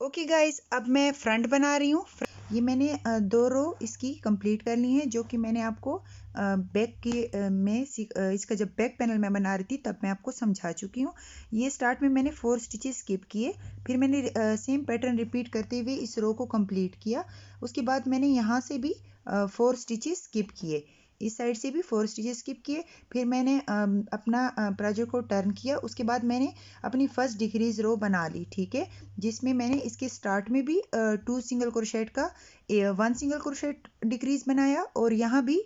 Okay guys, अब मैं front बना रही हूँ। ये मैंने 2 रो इसकी कंप्लीट कर ली हैं, जो कि मैंने आपको बैक के इसका जब बैक पैनल में बना रही थी तब मैं आपको समझा चुकी हूँ। ये स्टार्ट में मैंने 4 स्टिचेस स्किप किए, फिर मैंने सेम पैटर्न रिपीट करते हुए इस रो को कंप्लीट किया। उसके बाद मैंने यहाँ से भी 4 स्टिचेस स्किप किए, इस साइड से भी 4 स्टिचेस स्किप किए। फिर मैंने अपना प्लाजो को टर्न किया। उसके बाद मैंने अपनी फर्स्ट डिक्रीज रो बना ली, ठीक है, जिसमें मैंने इसके स्टार्ट में भी 2 सिंगल क्रोशेट का 1 सिंगल क्रोशेट डिक्रीज बनाया और यहाँ भी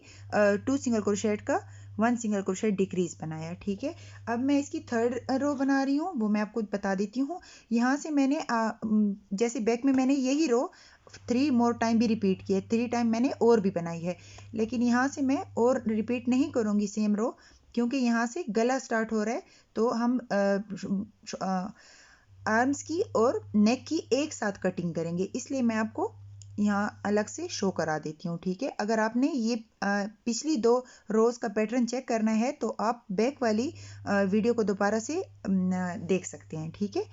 2 सिंगल क्रोशेट का 1 सिंगल क्रोशेट डिक्रीज बनाया, ठीक है। अब मैं इसकी थर्ड रो बना रही हूँ, वो मैं आपको बता देती हूँ। यहाँ से मैंने जैसे बैक में मैंने यही रो 3 मोर टाइम भी रिपीट किए, 3 टाइम मैंने और भी बनाई है, लेकिन यहाँ से मैं और रिपीट नहीं करूँगी सेम रो, क्योंकि यहाँ से गला स्टार्ट हो रहा है। तो हम आर्म्स की और नेक की एक साथ कटिंग करेंगे, इसलिए मैं आपको यहाँ अलग से शो करा देती हूँ, ठीक है। अगर आपने ये पिछली 2 रोज का पैटर्न चेक करना है तो आप बैक वाली वीडियो को दोबारा से देख सकते हैं, ठीक है।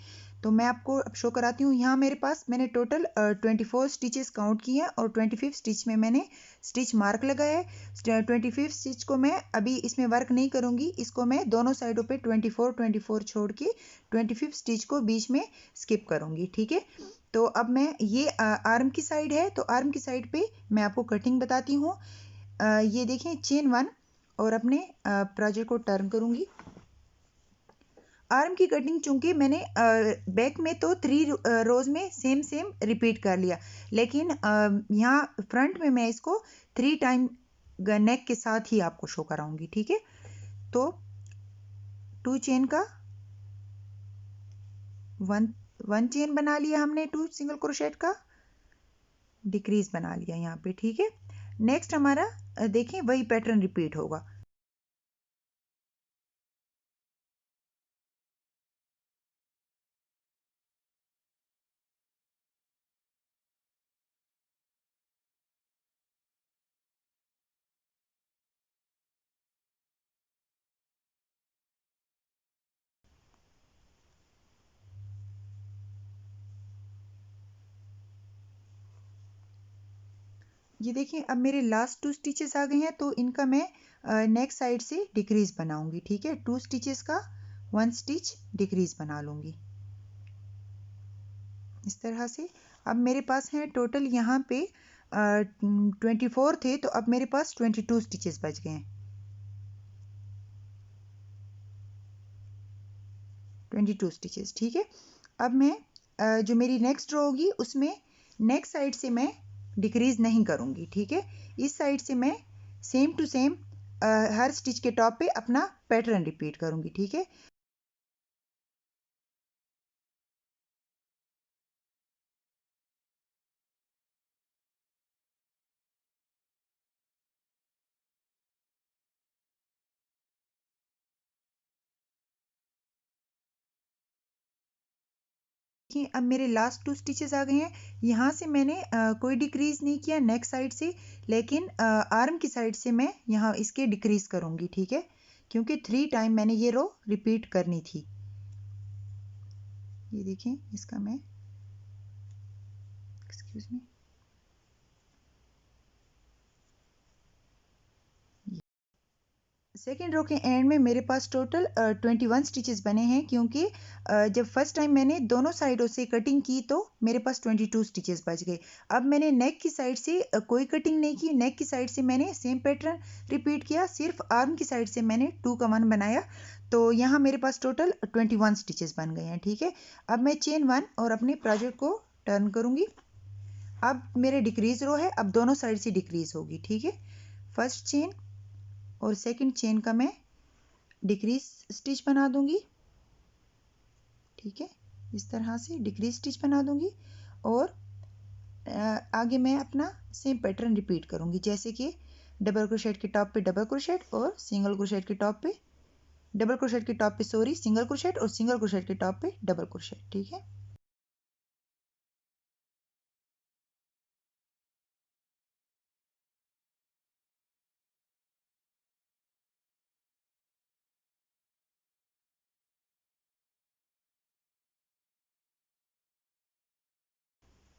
तो मैं आपको अब शो कराती हूँ। यहाँ मेरे पास मैंने टोटल 24 स्टिचेस काउंट किए हैं और 25 स्टिच में मैंने स्टिच मार्क लगाया है। 25 स्टिच को मैं अभी इसमें वर्क नहीं करूँगी, इसको मैं दोनों साइडों पे 24 छोड़ के 25 स्टिच को बीच में स्किप करूँगी, ठीक है। तो अब मैं ये आर्म की साइड है, तो आर्म की साइड पे मैं आपको कटिंग बताती हूँ। ये देखें, चेन 1 और अपने प्लाजो को टर्न करूँगी। आर्म की कटिंग चूंकि मैंने बैक में तो 3 रोज में सेम सेम रिपीट कर लिया, लेकिन यहाँ फ्रंट में मैं इसको 3 टाइम नेक के साथ ही आपको शो कराऊंगी, ठीक है। तो 2 चेन का 1 चेन बना लिया हमने, 2 सिंगल क्रोशेट का डिक्रीज बना लिया यहाँ पे, ठीक है। नेक्स्ट हमारा देखें वही पैटर्न रिपीट होगा। ये देखिए, अब मेरे लास्ट 2 स्टिचेस आ गए हैं, तो इनका मैं नेक साइड से डिक्रीज बनाऊंगी, ठीक है। 2 स्टिचेस का 1 स्टिच डिक्रीज बना लूंगी इस तरह से। अब मेरे पास है टोटल यहाँ पे 24 थे, तो अब मेरे पास 22 स्टिचेस बच गए हैं, 22 स्टिचेस, ठीक है। अब मैं जो मेरी नेक्स्ट रो होगी उसमें नेक साइड से मैं डिक्रीज नहीं करूँगी, ठीक है। इस साइड से मैं सेम टू सेम हर स्टिच के टॉप पे अपना पैटर्न रिपीट करूँगी, ठीक है। देखिए, अब मेरे लास्ट 2 स्टिचेस आ गए हैं। यहाँ से मैंने कोई डिक्रीज नहीं किया नेक साइड से, लेकिन आर्म की साइड से मैं यहाँ इसके डिक्रीज करूँगी, ठीक है, क्योंकि 3 टाइम मैंने ये रो रिपीट करनी थी। ये देखें, इसका मैं एक्सक्यूज मी, सेकेंड रो के एंड में मेरे पास टोटल 21 स्टिचेस बने हैं, क्योंकि जब फर्स्ट टाइम मैंने दोनों साइडों से कटिंग की तो मेरे पास 22 स्टिचेस बच गए। अब मैंने नेक की साइड से कोई कटिंग नहीं की, नेक की साइड से मैंने सेम पैटर्न रिपीट किया, सिर्फ आर्म की साइड से मैंने 2 का 1 बनाया, तो यहाँ मेरे पास टोटल 21 स्टिचेस बन गए हैं, ठीक है। अब मैं चेन 1 और अपने प्रोजेक्ट को टर्न करूँगी। अब मेरे डिक्रीज रो है, अब दोनों साइड से डिक्रीज होगी, ठीक है। फर्स्ट चेन और सेकंड चेन का मैं डिक्रीज स्टिच बना दूंगी, ठीक है, इस तरह से डिक्रीज स्टिच बना दूंगी और आगे मैं अपना सेम पैटर्न रिपीट करूंगी, जैसे कि डबल क्रोशेट के टॉप पे डबल क्रोशेट और सिंगल क्रोशेट के टॉप पे डबल क्रोशेट के टॉप पे सॉरी सिंगल क्रोशेट और सिंगल क्रोशेट के टॉप पे डबल क्रोशेट, ठीक है।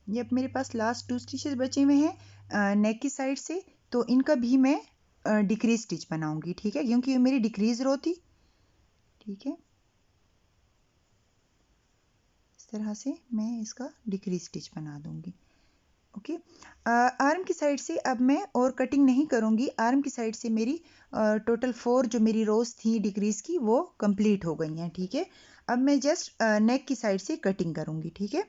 ये अब मेरे पास लास्ट 2 स्टिचेस बचे हुए हैं नेक की साइड से, तो इनका भी मैं डिक्रीज स्टिच बनाऊंगी, ठीक है, क्योंकि ये मेरी डिक्रीज रो थी, ठीक है। इस तरह से मैं इसका डिक्रीज स्टिच बना दूंगी, ओके। आर्म की साइड से अब मैं और कटिंग नहीं करूंगी। आर्म की साइड से मेरी टोटल 4 जो मेरी रोज थी डिक्रीज की वो कंप्लीट हो गई हैं, ठीक है। अब मैं जस्ट नेक की साइड से कटिंग करूंगी, ठीक है।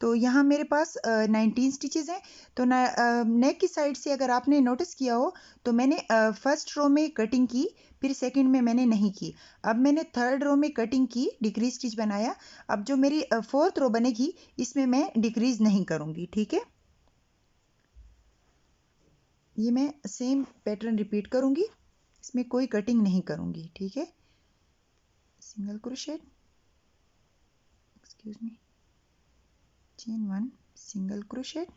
तो यहाँ मेरे पास 19 स्टिचेस हैं। तो नेक की साइड से अगर आपने नोटिस किया हो तो मैंने फर्स्ट रो में कटिंग की, फिर सेकंड में मैंने नहीं की। अब मैंने थर्ड रो में कटिंग की, डिक्रीज स्टिच बनाया। अब जो मेरी फोर्थ रो बनेगी इसमें मैं डिक्रीज नहीं करूंगी, ठीक है। ये मैं सेम पैटर्न रिपीट करूंगी, इसमें कोई कटिंग नहीं करूंगी, ठीक है। Single crochet, excuse me, chain 1, single crochet,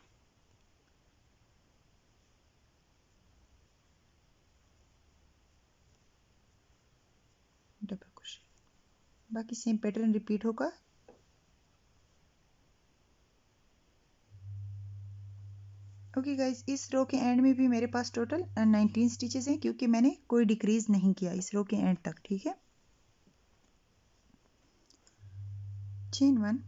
double crochet, बाकी सेम पैटर्न रिपीट होगा। ओके गाइज, इस रो के एंड में भी मेरे पास टोटल 19 स्टिचेस हैं, क्योंकि मैंने कोई डिक्रीज नहीं किया इस रो के एंड तक, ठीक है। चेन 1।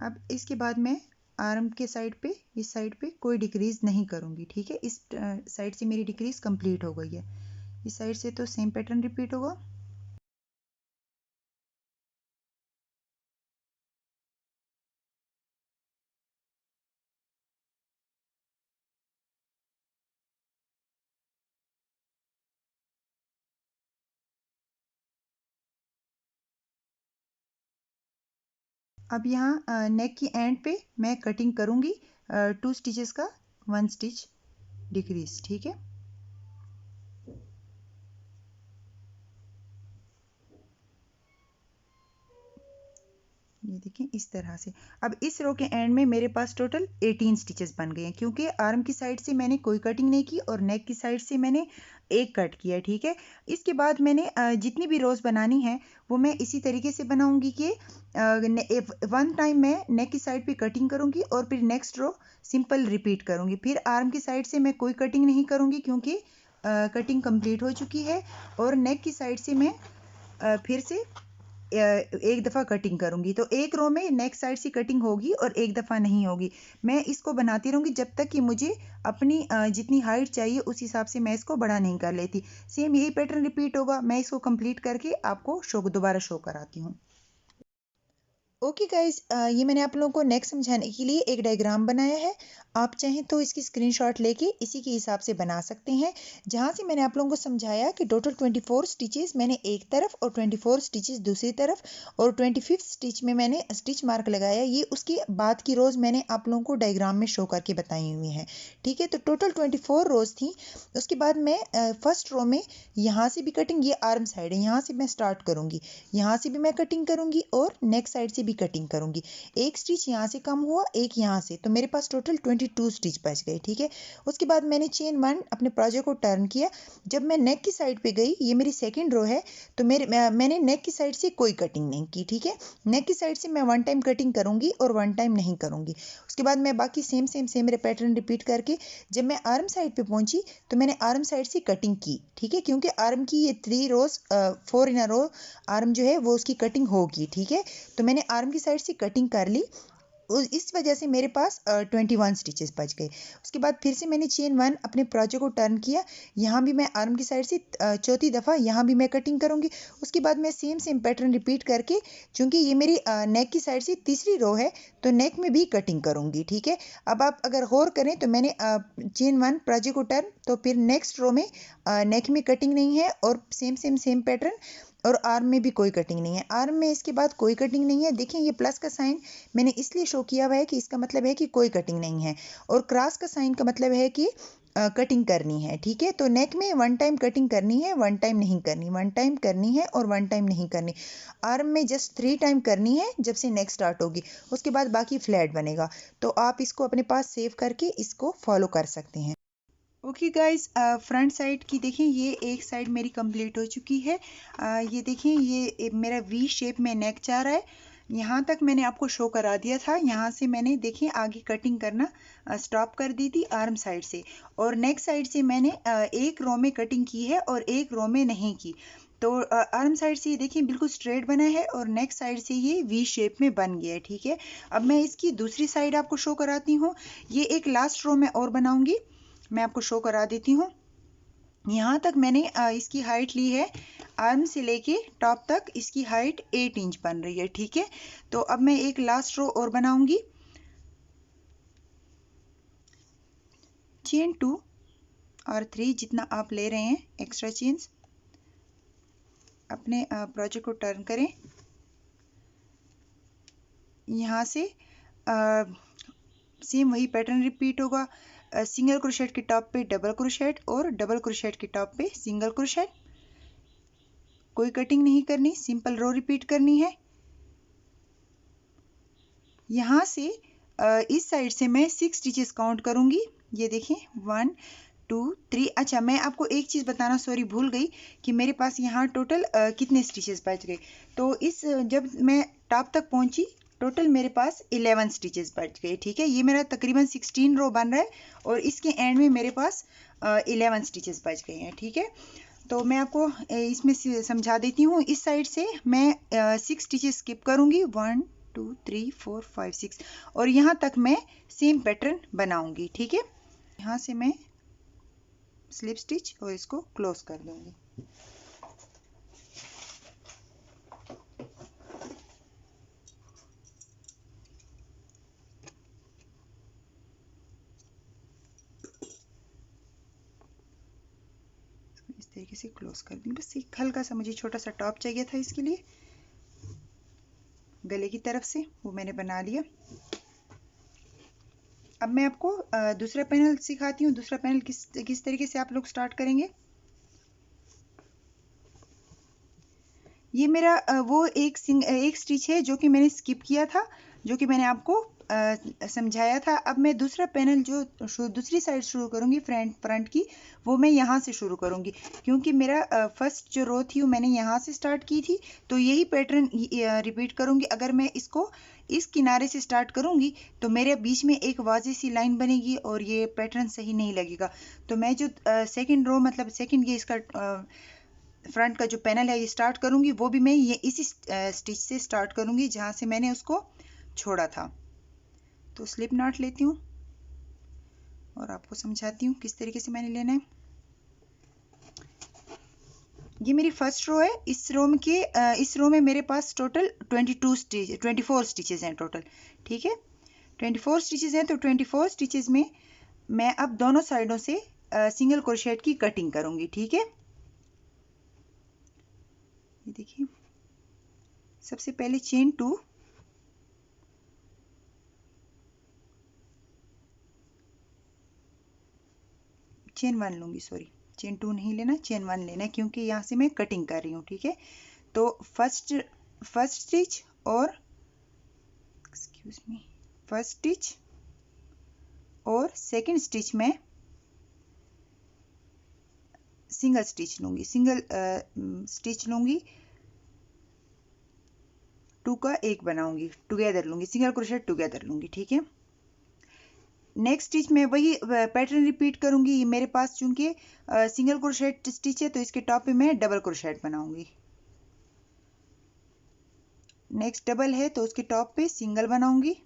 अब इसके बाद मैं आर्म के साइड पे, इस साइड पे कोई डिक्रीज नहीं करूंगी, ठीक है। इस साइड से मेरी डिक्रीज कंप्लीट हो गई है। इस साइड से तो सेम पैटर्न रिपीट होगा। अब यहाँ नेक की एंड पे मैं कटिंग करूंगी 2 स्टिचेस का 1 स्टिच डिक्रीज, ठीक है। ये देखिए इस तरह से। अब इस रो के एंड में मेरे पास टोटल 18 स्टिचेस बन गए हैं, क्योंकि आर्म की साइड से मैंने कोई कटिंग नहीं की और नेक की साइड से मैंने एक कट किया, ठीक है। इसके बाद मैंने जितनी भी रोज बनानी है वो मैं इसी तरीके से बनाऊंगी कि वन टाइम मैं नेक की साइड पे कटिंग करूंगी और फिर नेक्स्ट रो सिंपल रिपीट करूंगी। फिर आर्म की साइड से मैं कोई कटिंग नहीं करूंगी, क्योंकि कटिंग कंप्लीट हो चुकी है। और नेक की साइड से मैं फिर से एक दफ़ा कटिंग करूंगी। तो एक रो में नेक्स्ट साइड से कटिंग होगी और एक दफ़ा नहीं होगी। मैं इसको बनाती रहूंगी जब तक कि मुझे अपनी जितनी हाइट चाहिए उस हिसाब से मैं इसको बड़ा नहीं कर लेती। सेम यही पैटर्न रिपीट होगा। मैं इसको कंप्लीट करके आपको दोबारा शो कराती हूँ। ओके गाइज, ये मैंने आप लोगों को नेक्स्ट समझाने के लिए एक डायग्राम बनाया है। आप चाहें तो इसकी स्क्रीनशॉट लेके इसी के हिसाब से बना सकते हैं। जहाँ से मैंने आप लोगों को समझाया कि टोटल 24 स्टिचेस मैंने एक तरफ और 24 स्टिचेस दूसरी तरफ, और 25th स्टिच में मैंने स्टिच मार्क लगाया। ये उसके बाद की रोज मैंने आप लोगों को डायग्राम में शो करके बताई हुई हैं, ठीक है। तो टोटल 24 रोज थी। उसके बाद मैं फर्स्ट रो में यहाँ से भी कटिंग, ये आर्म साइड है, यहाँ से मैं स्टार्ट करूँगी, यहाँ से भी मैं कटिंग करूँगी और नेक साइड से भी कटिंग करूंगी। एक स्टिच यहाँ से कम हुआ, एक यहाँ से, तो मेरे पास टोटल 22 स्टिच बच गए, ठीक है। उसके बाद मैंने चेन 1 अपने प्रोजेक्ट को टर्न किया। जब मैं नेक की साइड पे गई, ये मेरी सेकंड रो है, तो मैंने नेक की साइड से कोई कटिंग नहीं की, ठीक है। नेक की साइड से मैं वन टाइम कटिंग करूंगी और वन टाइम नहीं करूंगी। उसके बाद मैं बाकी सेम सेम सेम मेरे पैटर्न रिपीट करके जब मैं आर्म साइड पे पहुंची तो मैंने आर्म साइड से कटिंग की, ठीक है, क्योंकि आर्म की ये 3 रोज 4 इन अ रो आर्म जो है वो उसकी कटिंग होगी, ठीक है। तो मैंने आर्म की साइड से कटिंग कर ली। इस वजह से मेरे पास 21 स्टिचेस बच गए। उसके बाद फिर से मैंने चेन 1 अपने प्रोजेक्ट को टर्न किया। यहाँ भी मैं आर्म की साइड से चौथी दफ़ा यहाँ भी मैं कटिंग करूँगी। उसके बाद मैं सेम सेम पैटर्न रिपीट करके, चूंकि ये मेरी नेक की साइड से तीसरी रो है, तो नेक में भी कटिंग करूँगी, ठीक है। अब आप अगर गौर करें तो मैंने चेन 1 प्रोजेक्ट को टर्न, तो फिर नेक्स्ट रो में नेक में कटिंग नहीं है और सेम सेम सेम पैटर्न, और आर्म में भी कोई कटिंग नहीं है। आर्म में इसके बाद कोई कटिंग नहीं है। देखें ये प्लस का साइन मैंने इसलिए शो किया हुआ है कि इसका मतलब है कि कोई कटिंग नहीं है, और क्रॉस का साइन का मतलब है कि कटिंग करनी है, ठीक है। तो नेक में वन टाइम कटिंग करनी है, वन टाइम नहीं करनी, वन टाइम करनी है और वन टाइम नहीं करनी। आर्म में जस्ट 3 टाइम करनी है जब से नेक स्टार्ट होगी। उसके बाद बाकी फ्लैट बनेगा। तो आप इसको अपने पास सेव करके इसको फॉलो कर सकते हैं। ओके गाइस, फ्रंट साइड की देखें, ये एक साइड मेरी कंप्लीट हो चुकी है। ये देखें, ये मेरा वी शेप में नेक जा रहा है, यहाँ तक मैंने आपको शो करा दिया था। यहाँ से मैंने देखिए आगे कटिंग करना स्टॉप कर दी थी आर्म साइड से, और नेक साइड से मैंने एक रो में कटिंग की है और एक रो में नहीं की। तो आर्म साइड से ये देखिए बिल्कुल स्ट्रेट बना है और नेक साइड से ये वी शेप में बन गया है। ठीक है, अब मैं इसकी दूसरी साइड आपको शो कराती हूँ। ये एक लास्ट रो में और बनाऊंगी, मैं आपको शो करा देती हूँ। यहाँ तक मैंने इसकी हाइट ली है, आर्म से लेके टॉप तक इसकी हाइट 8 इंच बन रही है। ठीक है, तो अब मैं एक लास्ट रो और बनाऊंगी। चेन 2 और 3 जितना आप ले रहे हैं एक्स्ट्रा चेन्स, अपने प्रोजेक्ट को टर्न करें। यहाँ से सेम वही पैटर्न रिपीट होगा। सिंगल क्रोशेट के टॉप पे डबल क्रोशेट और डबल क्रोशेट के टॉप पे सिंगल क्रोशेट। कोई कटिंग नहीं करनी, सिंपल रो रिपीट करनी है। यहाँ से इस साइड से मैं 6 स्टिचेस काउंट करूंगी। ये देखिए 1 2 3। अच्छा, मैं आपको एक चीज़ बताना सॉरी भूल गई कि मेरे पास यहाँ टोटल कितने स्टिचेस बच गए। तो इस जब मैं टॉप तक पहुंची टोटल मेरे पास 11 स्टिचेस बच गए। ठीक है, ये मेरा तकरीबन 16 रो बन रहा है और इसके एंड में मेरे पास 11 स्टिचेस बच गए हैं। ठीक है, तो मैं आपको इसमें समझा देती हूँ। इस साइड से मैं 6 स्टिचेस स्किप करूंगी, 1 2 3 4 5 6, और यहाँ तक मैं सेम पैटर्न बनाऊंगी। ठीक है, यहाँ से मैं स्लिप स्टिच और इसको क्लोज कर दूंगी। इस तरीके से क्लोज कर दूंगी। बस एक हल्का सा मुझे छोटा सा टॉप चाहिए था इसके लिए, गले की तरफ से, वो मैंने बना लिया। अब मैं आपको दूसरा पैनल सिखाती हूँ। दूसरा पैनल किस तरीके से आप लोग स्टार्ट करेंगे। ये मेरा वो एक स्टिच है जो कि मैंने स्किप किया था, जो कि मैंने आपको समझाया था। अब मैं दूसरा पैनल जो दूसरी साइड शुरू करूंगी फ्रंट की, वो मैं यहाँ से शुरू करूंगी, क्योंकि मेरा फर्स्ट जो रो थी वो मैंने यहाँ से स्टार्ट की थी। तो यही पैटर्न रिपीट करूंगी। अगर मैं इसको इस किनारे से स्टार्ट करूंगी तो मेरे बीच में एक वाज़ेह सी लाइन बनेगी और ये पैटर्न सही नहीं लगेगा। तो मैं जो सेकेंड रो मतलब सेकेंड ये इसका फ्रंट का जो पैनल है ये स्टार्ट करूंगी, वो भी मैं ये इसी स्टिच से स्टार्ट करूंगी जहां से मैंने उसको छोड़ा था। तो स्लिप नॉट लेती हूँ और आपको समझाती हूँ किस तरीके से मैंने लेना है। ये मेरी फर्स्ट रो है। इस रो में मेरे पास टोटल 24 स्टिचेस हैं टोटल। ठीक है, 24 स्टिचेस हैं। तो 24 स्टिचेस में मैं अब दोनों साइडों से सिंगल क्रोशेट की कटिंग करूंगी। ठीक है, ये देखिए सबसे पहले चेन 2, चेन 1 लूंगी, सॉरी चेन 2 नहीं लेना, चेन 1 लेना है, क्योंकि यहाँ से मैं कटिंग कर रही हूँ। ठीक है, तो फर्स्ट स्टिच और एक्सक्यूज मी फर्स्ट स्टिच और सेकंड स्टिच में सिंगल स्टिच लूंगी, 2 का एक बनाऊंगी, टुगेदर लूंगी, सिंगल क्रोशेट टुगेदर लूंगी। ठीक है, नेक्स्ट स्टिच में वही पैटर्न रिपीट करूंगी। मेरे पास चूंकि सिंगल क्रोशेट स्टिच है तो इसके टॉप पे मैं डबल क्रोशेट बनाऊंगी। नेक्स्ट डबल है तो उसके टॉप पे सिंगल बनाऊंगी।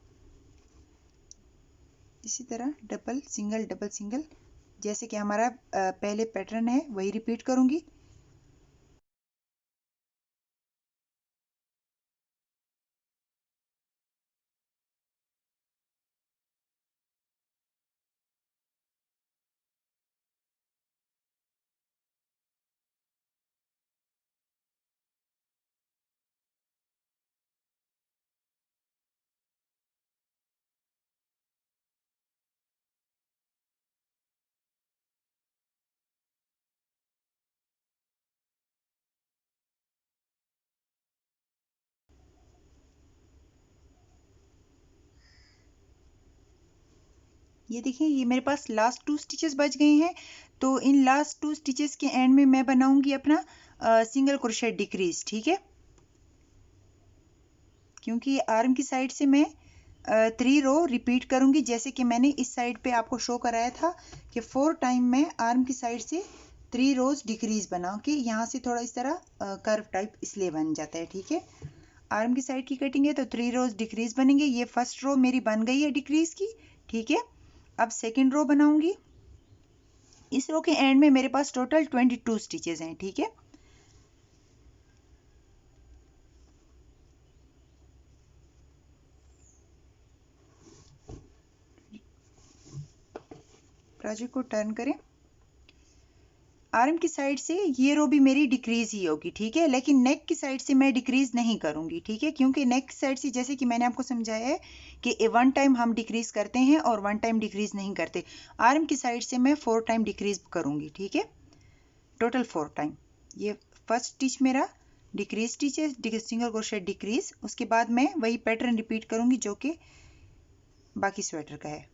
इसी तरह डबल सिंगल जैसे कि हमारा पहले पैटर्न है वही रिपीट करूंगी। ये देखिए ये मेरे पास लास्ट 2 स्टिचेस बच गए हैं। तो इन लास्ट 2 स्टिचेस के एंड में मैं बनाऊंगी अपना सिंगल क्रोशेट डिक्रीज। ठीक है, क्योंकि आर्म की साइड से मैं 3 रो रिपीट करूंगी, जैसे कि मैंने इस साइड पे आपको शो कराया था कि 4 टाइम मैं आर्म की साइड से 3 रोज डिक्रीज बना के यहाँ से थोड़ा इस तरह कर्व टाइप इसलिए बन जाता है। ठीक है, आर्म की साइड की कटिंग है तो 3 रोज डिक्रीज बनेंगे। ये फर्स्ट रो मेरी बन गई है डिक्रीज की। ठीक है, अब सेकेंड रो बनाऊंगी। इस रो के एंड में मेरे पास टोटल 22 स्टिचेस हैं। ठीक है, प्रोजेक्ट को टर्न करें। आर्म की साइड से ये रो भी मेरी डिक्रीज ही होगी। ठीक है, लेकिन नेक की साइड से मैं डिक्रीज नहीं करूंगी। ठीक है, क्योंकि नेक की साइड से जैसे कि मैंने आपको समझाया है कि 1 टाइम हम डिक्रीज करते हैं और 1 टाइम डिक्रीज नहीं करते। आर्म की साइड से मैं 4 टाइम डिक्रीज करूंगी। ठीक है, टोटल 4 टाइम। ये फर्स्ट स्टिच मेरा डिक्रीज स्टिच है, सिंगल क्रोशेट डिक्रीज। उसके बाद मैं वही पैटर्न रिपीट करूंगी जो कि बाकी स्वेटर का है।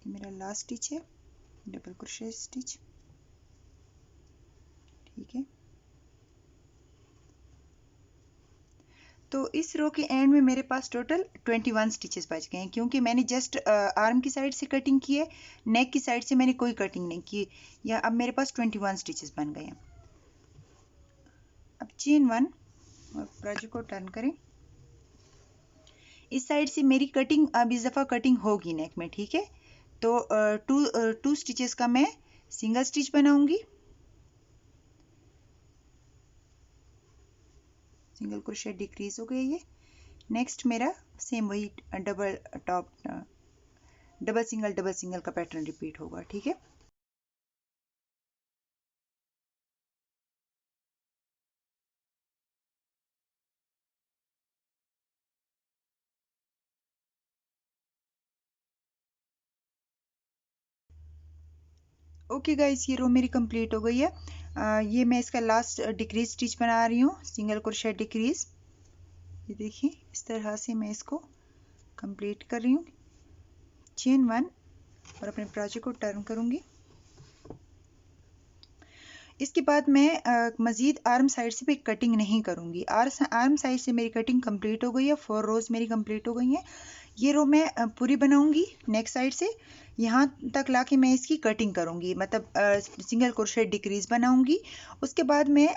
मेरा लास्ट स्टिच है, डबल क्रोशेट स्टिच। ठीक है, तो इस रो के एंड में मेरे पास टोटल 21 स्टिचेस बच गए हैं, क्योंकि मैंने जस्ट आर्म की साइड से कटिंग की है, नेक की साइड से मैंने कोई कटिंग नहीं की। या अब मेरे पास 21 स्टिचेस बन गए हैं। अब चेन 1 और प्रोजेक्ट को टर्न करें। इस साइड से मेरी कटिंग अब इस दफ़ा कटिंग होगी नेक में। ठीक है, तो टू स्टिचेस का मैं सिंगल स्टिच बनाऊंगी, सिंगल क्रोशेट डिक्रीज हो गया ये। नेक्स्ट मेरा सेम वही डबल टॉप डबल सिंगल का पैटर्न रिपीट होगा। ठीक है, ओके गाइस, ये रो मेरी कंप्लीट हो गई है। ये मैं इसका लास्ट डिक्रीज स्टिच बना रही हूँ, सिंगल क्रोशेट डिक्रीज। ये देखिए इस तरह से मैं इसको कंप्लीट कर रही हूँ। चेन 1 और अपने प्रोजेक्ट को टर्न करूंगी। इसके बाद मैं मज़ीद आर्म साइड से भी कटिंग नहीं करूंगी। आर्म साइड से मेरी कटिंग कंप्लीट हो गई है, 4 रोज मेरी कंप्लीट हो गई हैं। ये रो मैं पूरी बनाऊंगी नेक साइड से, यहाँ तक लाके मैं इसकी कटिंग करूंगी, मतलब सिंगल क्रोशेट डिक्रीज बनाऊंगी। उसके बाद मैं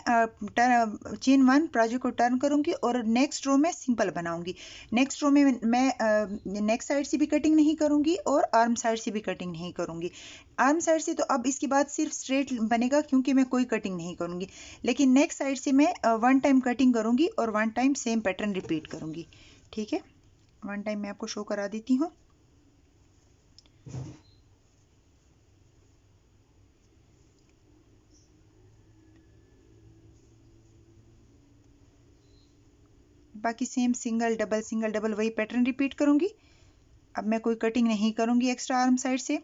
चेन 1 प्रोजेक्ट को टर्न करूंगी और नेक्स्ट रो में सिंपल बनाऊंगी। नेक्स्ट रो में मैं नेक साइड से भी कटिंग नहीं करूंगी और आर्म साइड से भी कटिंग नहीं करूंगी। आर्म साइड से तो अब इसके बाद सिर्फ स्ट्रेट बनेगा, क्योंकि मैं कोई कटिंग नहीं करूंगी। लेकिन नेक साइड से मैं 1 टाइम कटिंग करूंगी और 1 टाइम सेम पैटर्न रिपीट करूंगी। ठीक है, 1 टाइम मैं आपको शो करा देती हूँ। बाकी सेम सिंगल डबल वही पैटर्न रिपीट करूंगी। अब मैं कोई कटिंग नहीं करूंगी एक्स्ट्रा आर्म साइड से।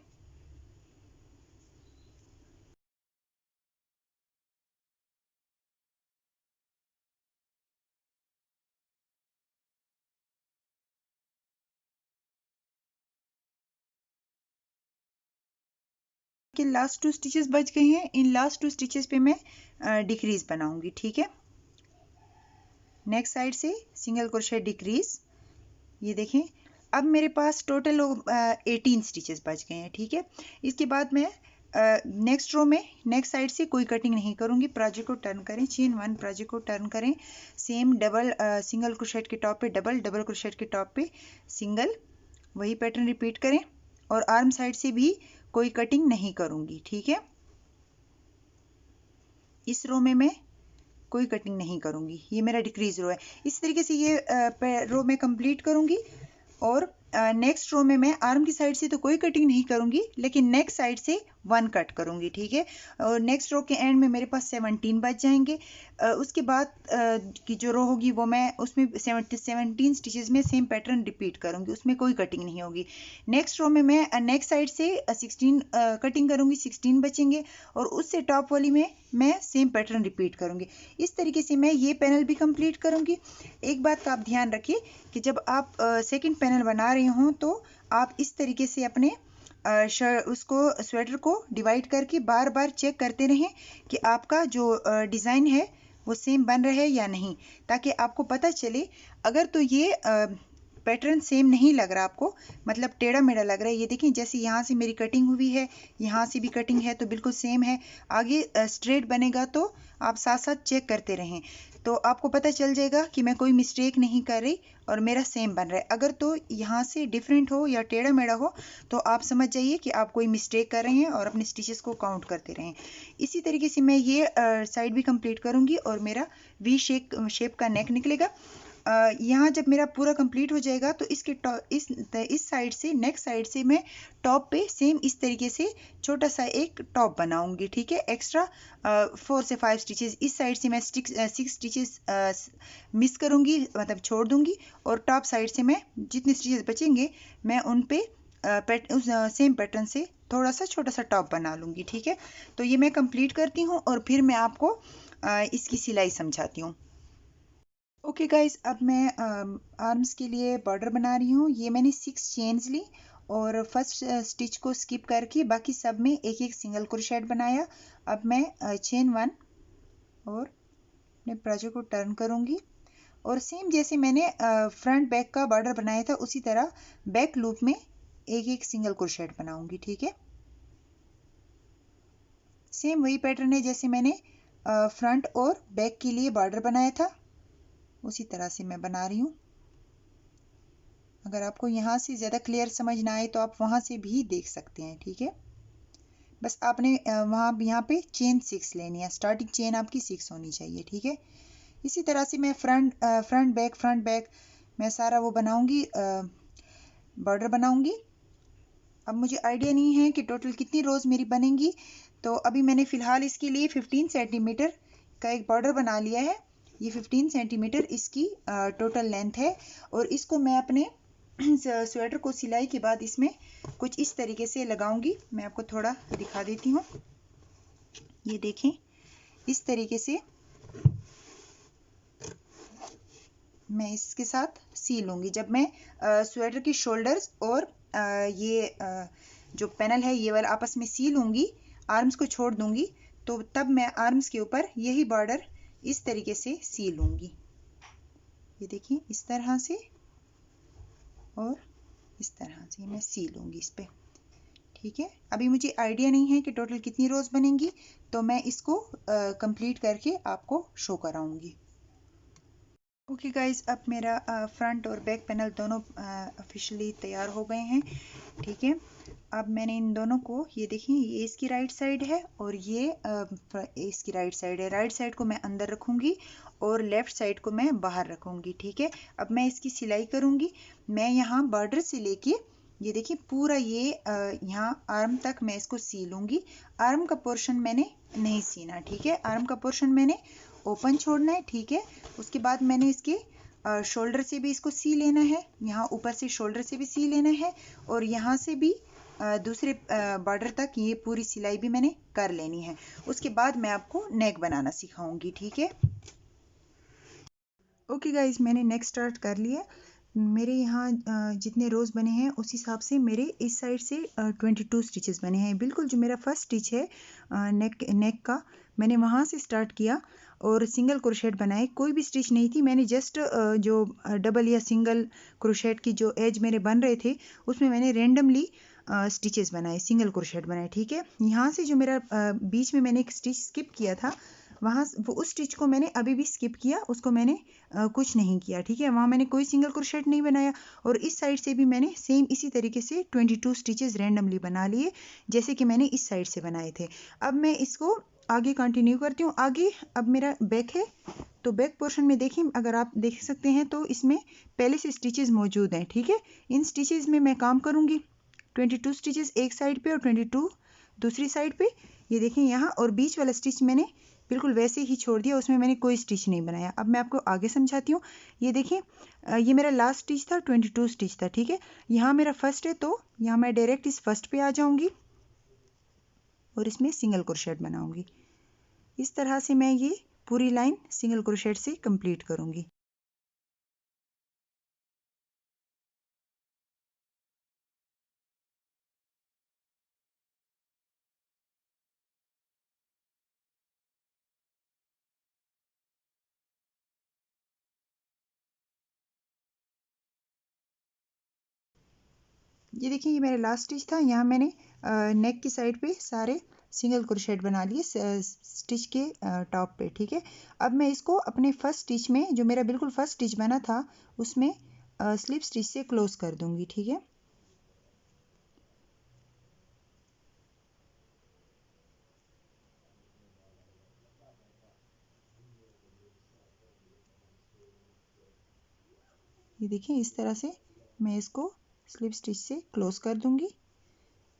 के लास्ट 2 स्टिचेस बच गए हैं, इन लास्ट 2 स्टिचेस पे मैं डिक्रीज बनाऊंगी। ठीक है, नेक्स्ट साइड से सिंगल क्रोशेट डिक्रीज। ये देखें अब मेरे पास टोटल 18 स्टिचेस बच गए हैं। ठीक है, इसके बाद मैं नेक्स्ट रो में नेक्स्ट साइड से कोई कटिंग नहीं करूंगी। प्रोजेक्ट को टर्न करें, चेन 1 प्रोजेक्ट को टर्न करें। सेम डबल सिंगल क्रोशेट के टॉप पे डबल क्रोशेट के टॉप पे सिंगल, वही पैटर्न रिपीट करें और आर्म साइड से भी कोई कटिंग नहीं करूंगी। ठीक है, इस रो में मैं कोई कटिंग नहीं करूंगी, ये मेरा डिक्रीज रो है। इस तरीके से ये रो मैं कंप्लीट करूंगी और नेक्स्ट रो में मैं आर्म की साइड से तो कोई कटिंग नहीं करूंगी, लेकिन नेक साइड से 1 कट करूंगी, ठीक है। और नेक्स्ट रो के एंड में मेरे पास 17 बच जाएंगे। उसके बाद की जो रो होगी वो मैं उसमें 17 स्टिचेस में सेम पैटर्न रिपीट करूंगी, उसमें कोई कटिंग नहीं होगी। नेक्स्ट रो में मैं नेक साइड से 16 कटिंग करूंगी, 16 बचेंगे, और उससे टॉप वाली में मैं सेम पैटर्न रिपीट करूंगी। इस तरीके से मैं ये पैनल भी कंप्लीट करूंगी। एक बात का आप ध्यान रखिए कि जब आप सेकंड पैनल बना रहे हों तो आप इस तरीके से अपने उसको स्वेटर को डिवाइड करके बार बार चेक करते रहें कि आपका जो डिज़ाइन है वो सेम बन रहा है या नहीं, ताकि आपको पता चले। अगर तो ये पैटर्न सेम नहीं लग रहा आपको, मतलब टेढ़ा मेढ़ा लग रहा है, ये देखें जैसे यहाँ से मेरी कटिंग हुई है, यहाँ से भी कटिंग है तो बिल्कुल सेम है। आगे स्ट्रेट बनेगा तो आप साथ साथ चेक करते रहें, तो आपको पता चल जाएगा कि मैं कोई मिस्टेक नहीं कर रही और मेरा सेम बन रहा है। अगर तो यहाँ से डिफरेंट हो या टेढ़ा मेढ़ा हो तो आप समझ जाइए कि आप कोई मिस्टेक कर रहे हैं और अपने स्टिचेस को काउंट करते रहें। इसी तरीके से मैं ये साइड भी कंप्लीट करूँगी और मेरा वी शेप का नेक निकलेगा। यहाँ जब मेरा पूरा कंप्लीट हो जाएगा तो इसके इस साइड से, नेक साइड से मैं टॉप पे सेम इस तरीके से छोटा सा एक टॉप बनाऊंगी, ठीक है। एक्स्ट्रा 4 से 5 स्टिचेस इस साइड से मैं 6 स्टिचेस मिस करूंगी, मतलब छोड़ दूंगी, और टॉप साइड से मैं जितने स्टिचेस बचेंगे मैं उन पे उस सेम पैटर्न से थोड़ा सा छोटा सा टॉप बना लूंगी, ठीक है। तो ये मैं कंप्लीट करती हूँ और फिर मैं आपको इसकी सिलाई समझाती हूँ। ओके गाइस, अब मैं आर्म्स के लिए बॉर्डर बना रही हूँ। ये मैंने 6 चेन्स ली और फर्स्ट स्टिच को स्किप करके बाकी सब में एक एक सिंगल क्रोशेट बनाया। अब मैं चेन 1 और अपने प्लाजो को टर्न करूँगी और सेम जैसे मैंने फ्रंट बैक का बॉर्डर बनाया था उसी तरह बैक लूप में एक एक सिंगल क्रोशेट बनाऊंगी, ठीक है। सेम वही पैटर्न है जैसे मैंने फ्रंट और बैक के लिए बॉर्डर बनाया था, उसी तरह से मैं बना रही हूँ। अगर आपको यहाँ से ज़्यादा क्लियर समझ ना आए तो आप वहाँ से भी देख सकते हैं, ठीक है। बस आपने यहाँ पे चेन 6 लेनी है, स्टार्टिंग चेन आपकी 6 होनी चाहिए, ठीक है। इसी तरह से मैं फ्रंट बैक मैं सारा वो बनाऊंगी, बॉर्डर बनाऊंगी। अब मुझे आइडिया नहीं है कि टोटल कितनी रोज़ मेरी बनेंगी, तो अभी मैंने फ़िलहाल इसके लिए 15 सेंटीमीटर का एक बॉर्डर बना लिया है। ये 15 सेंटीमीटर इसकी टोटल लेंथ है और इसको मैं अपने स्वेटर को सिलाई के बाद इसमें कुछ इस तरीके से लगाऊंगी। मैं आपको थोड़ा दिखा देती हूँ, ये देखें इस तरीके से मैं इसके साथ सी लूँगी। जब मैं स्वेटर की शोल्डर्स और ये जो पैनल है ये वाला आपस में सी लूँगी, आर्म्स को छोड़ दूँगी, तो तब मैं आर्म्स के ऊपर यही बॉर्डर इस तरीके से सी लूँगी। ये देखिए इस तरह से और इस तरह से मैं सी लूँगी इस पे, ठीक है। अभी मुझे आइडिया नहीं है कि टोटल कितनी रोज़ बनेंगी, तो मैं इसको कंप्लीट करके आपको शो कराऊंगी। ओके गाइज, अब मेरा फ्रंट और बैक पैनल दोनों ऑफिशियली तैयार हो गए हैं, ठीक है। अब मैंने इन दोनों को, ये देखिए ये इसकी राइट साइड है और ये इसकी राइट साइड है। राइट साइड को मैं अंदर रखूँगी और लेफ़्ट साइड को मैं बाहर रखूँगी, ठीक है। अब मैं इसकी सिलाई करूँगी। मैं यहाँ बॉर्डर से लेके ये देखिए पूरा ये यहाँ आर्म तक मैं इसको सी लूँगी। आर्म का पोर्शन मैंने नहीं सीना, ठीक है। आर्म का पोर्शन मैंने ओपन छोड़ना है, ठीक है। उसके बाद मैंने इसके शोल्डर से भी इसको सी लेना है, यहाँ ऊपर से शोल्डर से भी सी लेना है और यहाँ से भी दूसरे बॉर्डर तक ये पूरी सिलाई भी मैंने कर लेनी है। उसके बाद मैं आपको नेक बनाना सिखाऊंगी, ठीक है। ओके गाइज, मैंने नेक स्टार्ट कर लिया। मेरे यहाँ जितने रोज़ बने हैं उस हिसाब से मेरे इस साइड से 22 स्टिचेस बने हैं। बिल्कुल जो मेरा फर्स्ट स्टिच है नेक का, मैंने वहाँ से स्टार्ट किया और सिंगल क्रोशेट बनाए। कोई भी स्टिच नहीं थी, मैंने जस्ट जो डबल या सिंगल क्रोशेट की जो एज मेरे बन रहे थे उसमें मैंने रेंडमली स्टिचेस बनाए, सिंगल क्रोशेट बनाए, ठीक है। यहाँ से जो मेरा बीच में मैंने एक स्टिच स्किप किया था, वहाँ वो उस स्टिच को मैंने अभी भी स्किप किया, उसको मैंने कुछ नहीं किया, ठीक है। वहाँ मैंने कोई सिंगल क्रोशेट नहीं बनाया और इस साइड से भी मैंने सेम इसी तरीके से 22 स्टिचेस रैंडमली बना लिए जैसे कि मैंने इस साइड से बनाए थे। अब मैं इसको आगे कंटिन्यू करती हूँ। आगे अब मेरा बैक है, तो बैक पोर्शन में देखिए, अगर आप देख सकते हैं तो इसमें पहले से स्टिचेस मौजूद हैं, ठीक है। इन स्टिचेस में मैं काम करूँगी 22 स्टिचेस एक साइड पे और 22 दूसरी साइड पे। ये देखें यहाँ, और बीच वाला स्टिच मैंने बिल्कुल वैसे ही छोड़ दिया, उसमें मैंने कोई स्टिच नहीं बनाया। अब मैं आपको आगे समझाती हूँ। ये देखिए, ये मेरा लास्ट स्टिच था, 22 स्टिच था, ठीक है। यहाँ मेरा फर्स्ट है, तो यहाँ मैं डायरेक्ट इस फर्स्ट पे आ जाऊँगी और इसमें सिंगल क्रोशेट बनाऊंगी। इस तरह से मैं ये पूरी लाइन सिंगल क्रोशेट से कंप्लीट करूंगी। ये देखिए, ये मेरा लास्ट स्टिच था। यहाँ मैंने नेक की साइड पे सारे सिंगल क्रोशेट बना लिए स्टिच के टॉप पे, ठीक है। अब मैं इसको अपने फर्स्ट स्टिच में, जो मेरा बिल्कुल फर्स्ट स्टिच बना था, उसमें स्लिप स्टिच से क्लोज कर दूंगी, ठीक है। ये देखिए, इस तरह से मैं इसको स्लिप स्टिच से क्लोज कर दूंगी।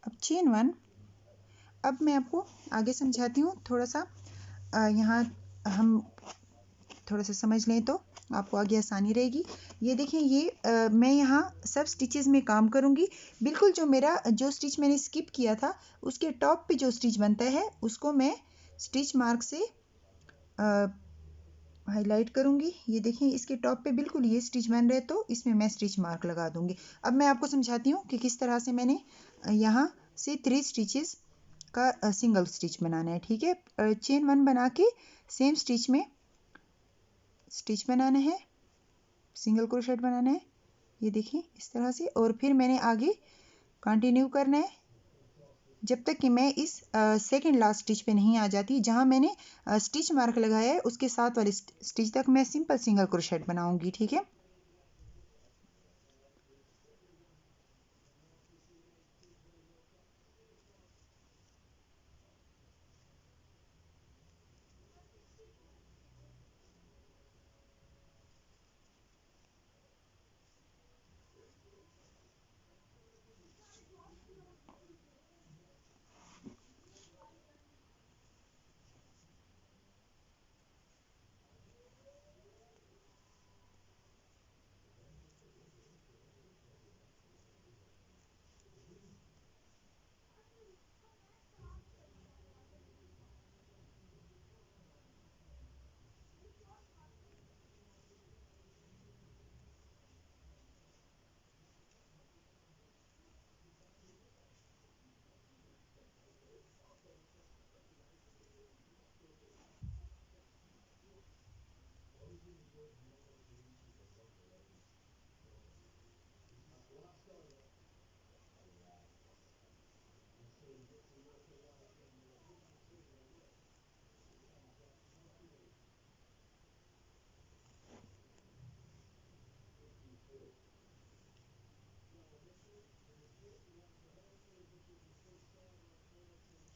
अब चेन 1, अब मैं आपको आगे समझाती हूँ थोड़ा सा। यहाँ हम थोड़ा सा समझ लें तो आपको आगे आसानी रहेगी। ये देखें, ये मैं यहाँ सब स्टिचेस में काम करूँगी। बिल्कुल जो स्टिच मैंने स्किप किया था, उसके टॉप पे जो स्टिच बनता है उसको मैं स्टिच मार्क से हाईलाइट करूँगी। ये देखें, इसके टॉप पे बिल्कुल ये स्टिच बन रहे, तो इसमें मैं स्टिच मार्क लगा दूँगी। अब मैं आपको समझाती हूँ कि किस तरह से मैंने यहाँ से 3 स्टिचेस का सिंगल स्टिच बनाना है, ठीक है। चेन 1 बना के सेम स्टिच में स्टिच बनाना है, सिंगल क्रोशेट बनाना है। ये देखिए, इस तरह से, और फिर मैंने आगे कंटिन्यू करना है जब तक कि मैं इस सेकंड लास्ट स्टिच पे नहीं आ जाती। जहां मैंने स्टिच मार्क लगाया है उसके साथ वाले स्टिच तक मैं सिंपल सिंगल क्रोशेट बनाऊंगी, ठीक है।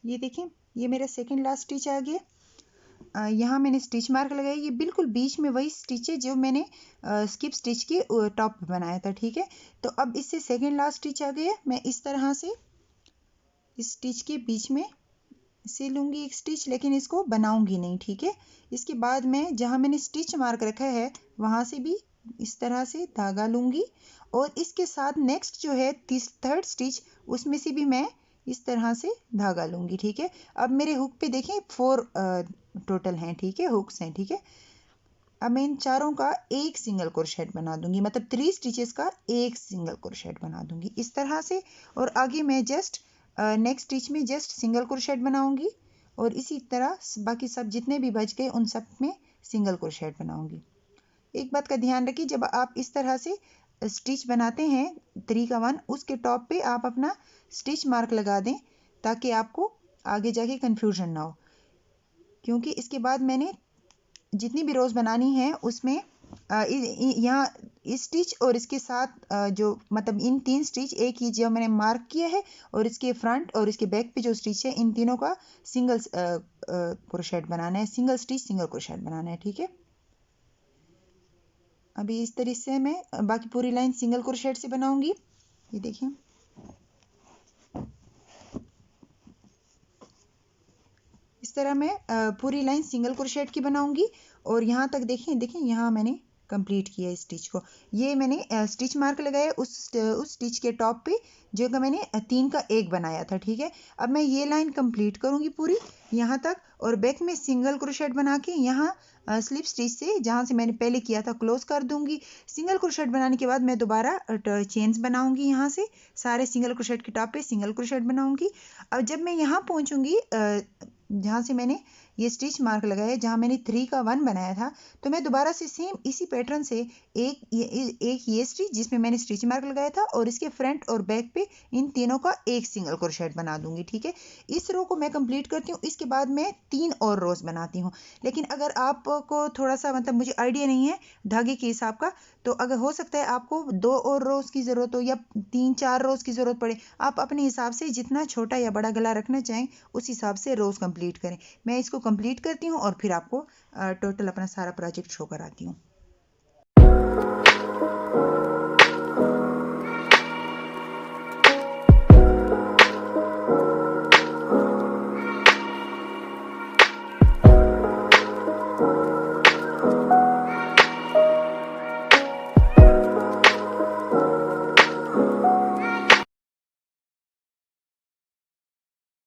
ये देखें, ये मेरा सेकंड लास्ट स्टिच आ गया। यहाँ मैंने स्टिच मार्क लगाया। ये बिल्कुल बीच में वही स्टिच है जो मैंने स्किप स्टिच के टॉप पे बनाया था, ठीक है। तो अब इससे सेकंड लास्ट स्टिच आ गया। मैं इस तरह से इस स्टिच के बीच में से लूंगी एक स्टिच, लेकिन इसको बनाऊंगी नहीं, ठीक है। इसके बाद मैं जहां मैंने स्टिच मार्क रखा है वहां से भी इस तरह से धागा लूंगी, और इसके साथ नेक्स्ट जो है थर्ड स्टिच, उसमें से भी मैं इस तरह से धागा लूंगी, ठीक है। अब मेरे हुक पे देखें 4 टोटल हैं, ठीक है, हुक्स हैं, ठीक है। अब मैं इन चारों का एक सिंगल क्रोशेट बना दूंगी, मतलब 3 स्टिचेस का एक सिंगल क्रोशेट बना दूंगी इस तरह से। और आगे मैं जस्ट नेक्स्ट स्टिच में जस्ट सिंगल क्रोशेट बनाऊंगी, और इसी तरह बाकी सब जितने भी बच गए उन सब में सिंगल क्रोशेट बनाऊंगी। एक बात का ध्यान रखिए, जब आप इस तरह से स्टिच बनाते हैं 3 का 1, उसके टॉप पे आप अपना स्टिच मार्क लगा दें, ताकि आपको आगे जाके कंफ्यूजन ना हो। क्योंकि इसके बाद मैंने जितनी भी रोज बनानी है उसमें यहाँ स्टिच और इसके साथ जो मतलब इन 3 स्टिच, एक ही जो मैंने मार्क किया है और इसके फ्रंट और इसके बैक पे जो स्टिच है, इन तीनों का सिंगल क्रोशेट बनाना है, सिंगल स्टिच सिंगल क्रोशेट बनाना है। ठीक है, अभी इस तरीके से मैं बाकी पूरी लाइन सिंगल क्रोशेट से बनाऊंगी। ये देखिए, इस तरह मैं पूरी लाइन सिंगल क्रोशेट की बनाऊंगी। और यहाँ तक देखिए, देखिए यहाँ मैंने कंप्लीट किया इस स्टिच को। ये मैंने स्टिच मार्क लगाया उस स्टिच के टॉप पे जो का मैंने 3 का 1 बनाया था। ठीक है, अब मैं ये लाइन कंप्लीट करूंगी पूरी यहाँ तक, और बैक में सिंगल क्रोशेट बना के यहाँ स्लिप स्टिच से जहाँ से मैंने पहले किया था क्लोज कर दूंगी। सिंगल क्रोशेट बनाने के बाद मैं दोबारा चेन्स बनाऊंगी, यहाँ से सारे सिंगल क्रोशेट के टॉप पे सिंगल क्रोशेट बनाऊंगी। अब जब मैं यहाँ पहुंचूंगी जहाँ से मैंने ये स्टिच मार्क लगाया, जहाँ मैंने 3 का 1 बनाया था, तो मैं दोबारा से सेम इसी पैटर्न से एक ये स्टिच जिसमें मैंने स्टिच मार्क लगाया था और इसके फ्रंट और बैक पे इन तीनों का एक सिंगल क्रोशेट बना दूंगी। ठीक है, इस रो को मैं कंप्लीट करती हूँ। इसके बाद मैं 3 और रोज बनाती हूँ। लेकिन अगर आपको थोड़ा सा मतलब मुझे आइडिया नहीं है धागे के हिसाब का, तो अगर हो सकता है आपको 2 और रोज की जरूरत हो या 3-4 रोज की जरूरत पड़े, आप अपने हिसाब से जितना छोटा या बड़ा गला रखना चाहें उस हिसाब से रोज कंप्लीट करें। मैं इसको कंप्लीट करती हूँ और फिर आपको टोटल अपना सारा प्रोजेक्ट शो कराती हूँ।